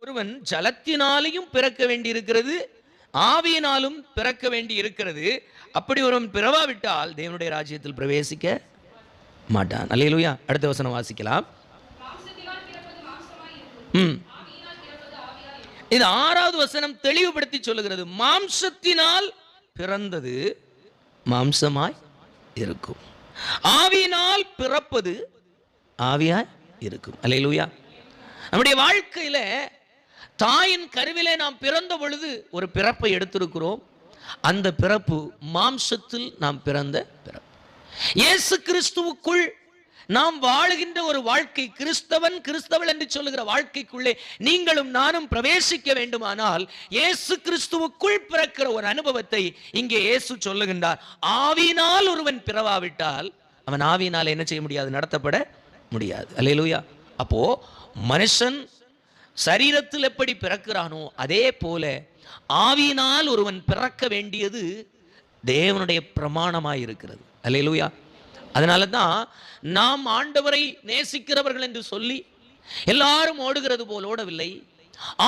ஒருவன் ஜலத்தினாலையும் பிறக்க வேண்டி இருக்கிறது, ஆவியினாலும் பிறக்க வேண்டி இருக்கிறது. அப்படி ஒருவன் பிறவாவிட்டால் தேவனுடைய ராஜ்யத்தில் பிரவேசிக்க மாட்டான். அல்லேலூயா. அடுத்த வசனம் வாசிக்கலாம். இது 6வது வசனம் தெளிவுபடுத்தி சொல்லுகிறது. மாம்சத்தினால் பிறந்தது மாம்சமாய் இருக்கும், ஆவியினால் பிறப்பது ஆவியாய் இருக்கும். அல்லேலூயா. நம்முடைய வாழ்க்கையில தாயின் கருவிலே நாம் பிறந்த பொழுது ஒரு பிறப்பை எடுத்திருக்கிறோம். அந்த பிறப்பு மாம்சத்தில் நாம் பிறந்த பிறப்பு. இயேசு கிறிஸ்துவுக்குள் நாம் வாழுகின்ற ஒரு வாழ்க்கை, கிறிஸ்தவன் கிறிஸ்தவள் என்று சொல்லுகிற வாழ்க்கைக்குள்ளே நீங்களும் நானும் பிரவேசிக்க வேண்டுமானால் இயேசு கிறிஸ்துவுக்குள் பிறக்கிற ஒரு அனுபவத்தை இங்கே இயேசு சொல்லுகின்றார். ஆவியினால் ஒருவன் பிறவாவிட்டால் அவன் ஆவியினால் என்ன செய்ய முடியாது? நடத்தப்பட முடியாது. அல்லேலூயா. அப்போ மனுஷன் சரீரத்தில் எப்படி பிறக்கிறானோ அதே போல ஆவியினால் ஒருவன் பிறக்க வேண்டியது தேவனுடைய பிரமாணமாய் இருக்கிறது. அல்லேலூயா. அதனால தான் நாம் ஆண்டவரை நேசிக்கிறவர்கள் என்று சொல்லி எல்லாரும் ஓடுகிறது போல் ஓடவில்லை.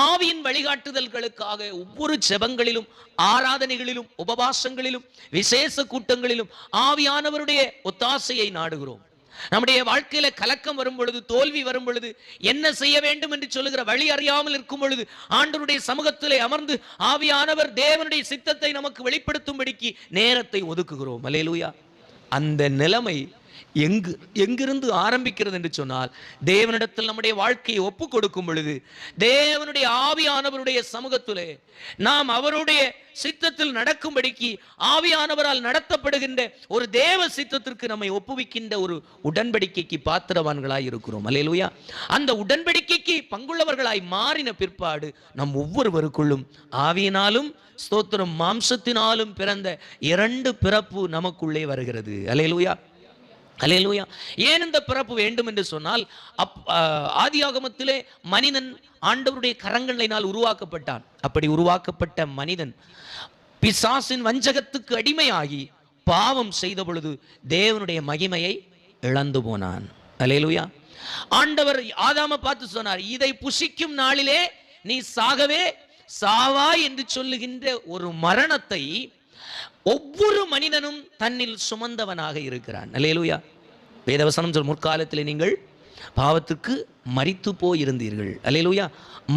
ஆவியின் வழிகாட்டுதல்களுக்காக ஒவ்வொரு ஜெபங்களிலும், ஆராதனைகளிலும், உபவாசங்களிலும், விசேஷ கூட்டங்களிலும் ஆவியானவருடைய ஒத்தாசையை நாடுகிறோம். நம்முடைய வாழ்க்கையில கலக்கம் வரும் பொழுது, தோல்வி வரும் பொழுது, என்ன செய்ய வேண்டும் என்று சொல்லுகிற வழி அறியாமல் இருக்கும் பொழுது ஆண்டவருடைய சமூகத்திலே அமர்ந்து ஆவியானவர் தேவனுடைய சித்தத்தை நமக்கு வெளிப்படுத்தும்படிக்கு நேரத்தை ஒதுக்குகிறோம். அல்லேலூயா. அந்த நிலைமை எங்கிருந்து ஆரம்பிக்கிறது என்று சொன்னால், தேவனிடத்தில் நம்முடைய வாழ்க்கையை ஒப்பு கொடுக்கும் பொழுது தேவனுடைய ஆவியானவருடைய சமூகத்திலே நாம் அவருடைய சித்தத்தில் நடக்கும்படிக்கு ஆவியானவரால் நடத்தப்படுகின்ற ஒரு தேவ சித்தத்திற்கு நம்மை ஒப்புவிக்கின்ற ஒரு உடன்படிக்கைக்கு பாத்திரவான்களாய் இருக்கிறோம். அல்லேலூயா. அந்த உடன்படிக்கைக்கு பங்குள்ளவர்களாய் மாறின பிற்பாடு நம் ஒவ்வொருவருக்குள்ளும் ஆவியினாலும் ஸ்தோத்திரம் மாம்சத்தினாலும் பிறந்த 2 பிறப்பு நமக்குள்ளே வருகிறது. அல்லேலூயா. அல்லேலூயா. ஏன் இந்த பிறப்பு வேண்டும் என்று சொன்னால், ஆதியாகமத்திலே மனிதன் ஆண்டவருடைய கரங்களினால் உருவாக்கப்பட்டான். அப்படி உருவாக்கப்பட்ட மனிதன் பிசாசின் வஞ்சகத்துக்கு அடிமையாகி பாவம் செய்த பொழுது தேவனுடைய மகிமையை இழந்து போனான். அல்லேலூயா. ஆண்டவர் ஆதாமை பார்த்து சொன்னார், இதை புசிக்கும் நாளிலே நீ சாகவே சாவாய் என்று சொல்லுகின்ற ஒரு மரணத்தை ஒவ்வொரு மனிதனும் தன்னில் சுமந்தவனாக இருக்கிறான். அல்லேலூயா. வேதவசனம் சொல், முற்காலத்தில் நீங்கள் பாவத்துக்கு மரித்து போயிருந்தீர்கள். அல்லேலூயா.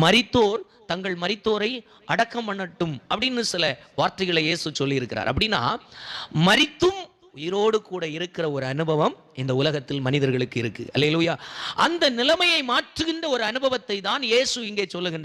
மரித்தோர் தங்கள் மரித்தோரை அடக்கம் பண்ணட்டும் அப்படின்னு சில வார்த்தைகளை இயேசு சொல்லி இருக்கிறார். அப்படின்னா மரித்தும் உயிரோடு கூட இருக்கிற ஒரு அனுபவம் இந்த உலகத்தில் மனிதர்களுக்கு இருக்கு. அல்லேலூயா. அந்த நிலைமையை மாற்றுகின்ற ஒரு அனுபவத்தை தான் இயேசு இங்கே சொல்லுகின்றார்.